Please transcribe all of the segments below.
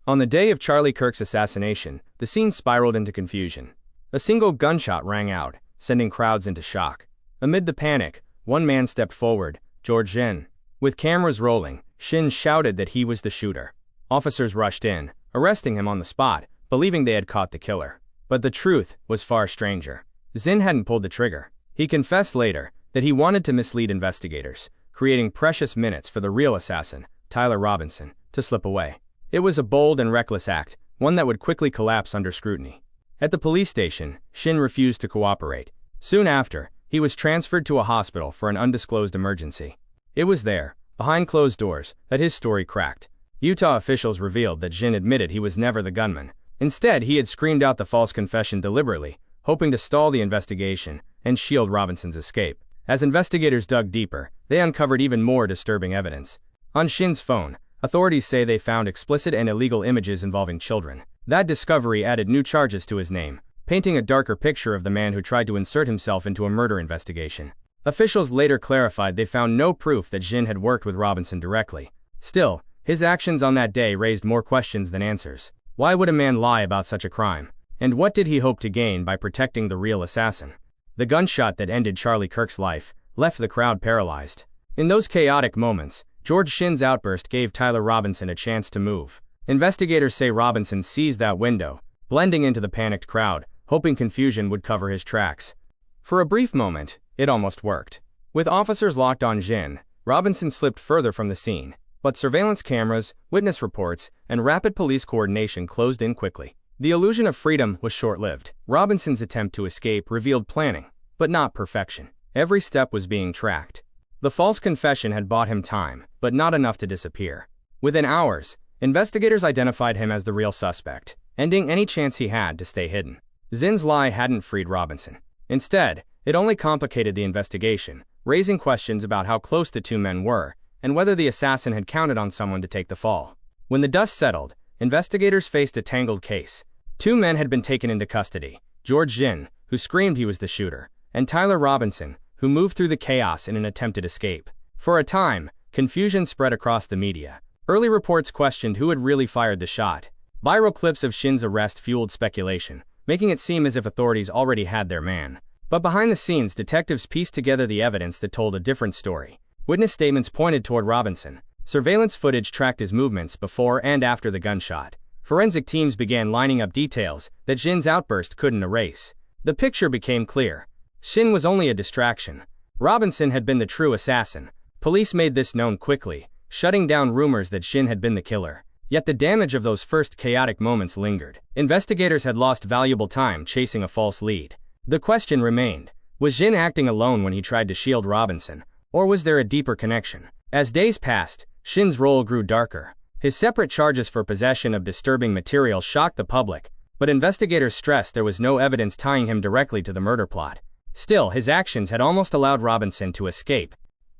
On the day of Charlie Kirk's assassination, the scene spiraled into confusion. A single gunshot rang out, sending crowds into shock. Amid the panic, one man stepped forward, Zinn. With cameras rolling, Zinn shouted that he was the shooter. Officers rushed in, arresting him on the spot, believing they had caught the killer. But the truth was far stranger. Zinn hadn't pulled the trigger. He confessed later that he wanted to mislead investigators, creating precious minutes for the real assassin, Tyler Robinson, to slip away. It was a bold and reckless act, one that would quickly collapse under scrutiny. At the police station, Zinn refused to cooperate. Soon after, he was transferred to a hospital for an undisclosed emergency. It was there, behind closed doors, that his story cracked. Utah officials revealed that Zinn admitted he was never the gunman. Instead, he had screamed out the false confession deliberately, hoping to stall the investigation and shield Robinson's escape. As investigators dug deeper, they uncovered even more disturbing evidence. On Zinn's phone, authorities say they found explicit and illegal images involving children. That discovery added new charges to his name, painting a darker picture of the man who tried to insert himself into a murder investigation. Officials later clarified they found no proof that Zinn had worked with Robinson directly. Still, his actions on that day raised more questions than answers. Why would a man lie about such a crime? And what did he hope to gain by protecting the real assassin? The gunshot that ended Charlie Kirk's life left the crowd paralyzed. In those chaotic moments, Zinn's outburst gave Tyler Robinson a chance to move. Investigators say Robinson seized that window, blending into the panicked crowd, hoping confusion would cover his tracks. For a brief moment, it almost worked. With officers locked on Zinn, Robinson slipped further from the scene, but surveillance cameras, witness reports, and rapid police coordination closed in quickly. The illusion of freedom was short-lived. Robinson's attempt to escape revealed planning, but not perfection. Every step was being tracked. The false confession had bought him time, but not enough to disappear. Within hours, investigators identified him as the real suspect, ending any chance he had to stay hidden. Zinn's lie hadn't freed Robinson. Instead, it only complicated the investigation, raising questions about how close the two men were and whether the assassin had counted on someone to take the fall. When the dust settled, investigators faced a tangled case. Two men had been taken into custody: Zinn, who screamed he was the shooter, and Tyler Robinson, who moved through the chaos in an attempted escape. For a time, confusion spread across the media. Early reports questioned who had really fired the shot. Viral clips of Zinn's arrest fueled speculation, making it seem as if authorities already had their man. But behind the scenes, detectives pieced together the evidence that told a different story. Witness statements pointed toward Robinson. Surveillance footage tracked his movements before and after the gunshot. Forensic teams began lining up details that Zinn's outburst couldn't erase. The picture became clear. Zinn was only a distraction. Robinson had been the true assassin. Police made this known quickly, shutting down rumors that Zinn had been the killer. Yet the damage of those first chaotic moments lingered. Investigators had lost valuable time chasing a false lead. The question remained: was Zinn acting alone when he tried to shield Robinson, or was there a deeper connection? As days passed, Zinn's role grew darker. His separate charges for possession of disturbing material shocked the public, but investigators stressed there was no evidence tying him directly to the murder plot. Still, his actions had almost allowed Robinson to escape.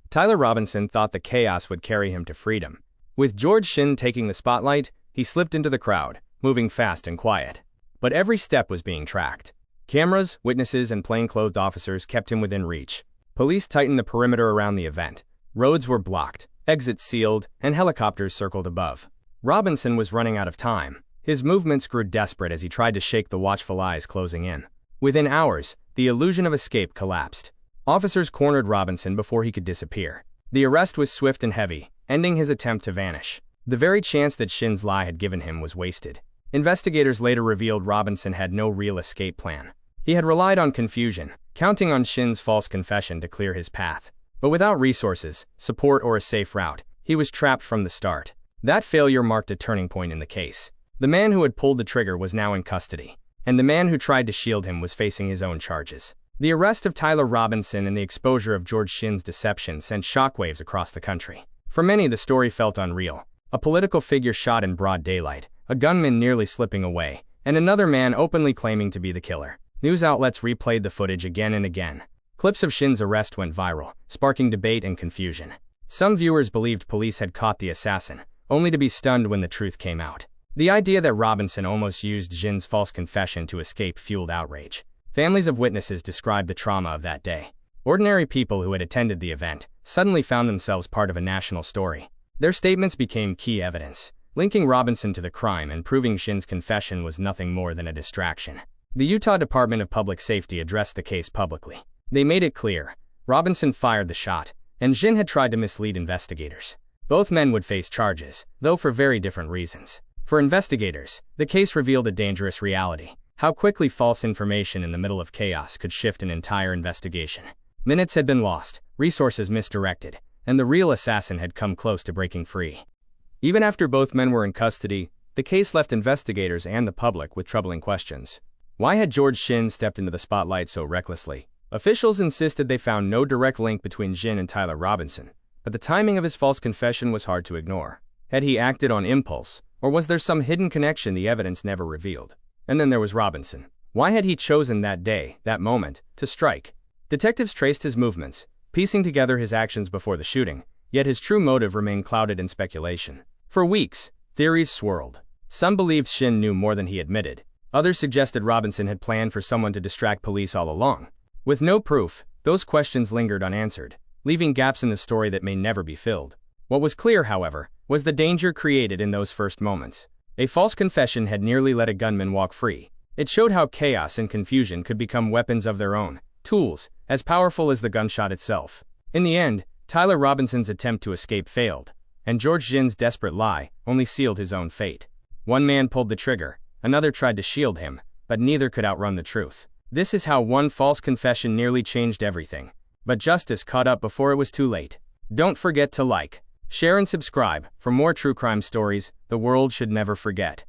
Tyler Robinson thought the chaos would carry him to freedom. With Zinn taking the spotlight, he slipped into the crowd, moving fast and quiet. But every step was being tracked. Cameras, witnesses, and plainclothed officers kept him within reach. Police tightened the perimeter around the event. Roads were blocked, exits sealed, and helicopters circled above. Robinson was running out of time. His movements grew desperate as he tried to shake the watchful eyes closing in. Within hours, the illusion of escape collapsed. Officers cornered Robinson before he could disappear. The arrest was swift and heavy, ending his attempt to vanish. The very chance that Zinn's lie had given him was wasted. Investigators later revealed Robinson had no real escape plan. He had relied on confusion, counting on Zinn's false confession to clear his path. But without resources, support, or a safe route, he was trapped from the start. That failure marked a turning point in the case. The man who had pulled the trigger was now in custody, and the man who tried to shield him was facing his own charges. The arrest of Tyler Robinson and the exposure of Zinn's deception sent shockwaves across the country. For many, the story felt unreal. A political figure shot in broad daylight, a gunman nearly slipping away, and another man openly claiming to be the killer. News outlets replayed the footage again and again. Clips of Zinn's arrest went viral, sparking debate and confusion. Some viewers believed police had caught the assassin, only to be stunned when the truth came out. The idea that Robinson almost used Zinn's false confession to escape fueled outrage. Families of witnesses described the trauma of that day. Ordinary people who had attended the event suddenly found themselves part of a national story. Their statements became key evidence. linking Robinson to the crime and proving Zinn's confession was nothing more than a distraction. The Utah Department of Public Safety addressed the case publicly. They made it clear Robinson fired the shot, and Zinn had tried to mislead investigators. Both men would face charges, though for very different reasons. For investigators, the case revealed a dangerous reality: how quickly false information in the middle of chaos could shift an entire investigation. Minutes had been lost, resources misdirected, and the real assassin had come close to breaking free. Even after both men were in custody, the case left investigators and the public with troubling questions. Why had George Zinn stepped into the spotlight so recklessly? Officials insisted they found no direct link between Zinn and Tyler Robinson, but the timing of his false confession was hard to ignore. Had he acted on impulse, or was there some hidden connection the evidence never revealed? And then there was Robinson. Why had he chosen that day, that moment, to strike? Detectives traced his movements, piecing together his actions before the shooting, yet his true motive remained clouded in speculation. For weeks, theories swirled. Some believed Zinn knew more than he admitted. Others suggested Robinson had planned for someone to distract police all along. With no proof, those questions lingered unanswered, leaving gaps in the story that may never be filled. What was clear, however, was the danger created in those first moments. A false confession had nearly let a gunman walk free. It showed how chaos and confusion could become weapons of their own, tools as powerful as the gunshot itself. In the end, Tyler Robinson's attempt to escape failed, and George Zinn's desperate lie only sealed his own fate. One man pulled the trigger, another tried to shield him, but neither could outrun the truth. This is how one false confession nearly changed everything. But justice caught up before it was too late. Don't forget to like, share and subscribe for more true crime stories the world should never forget.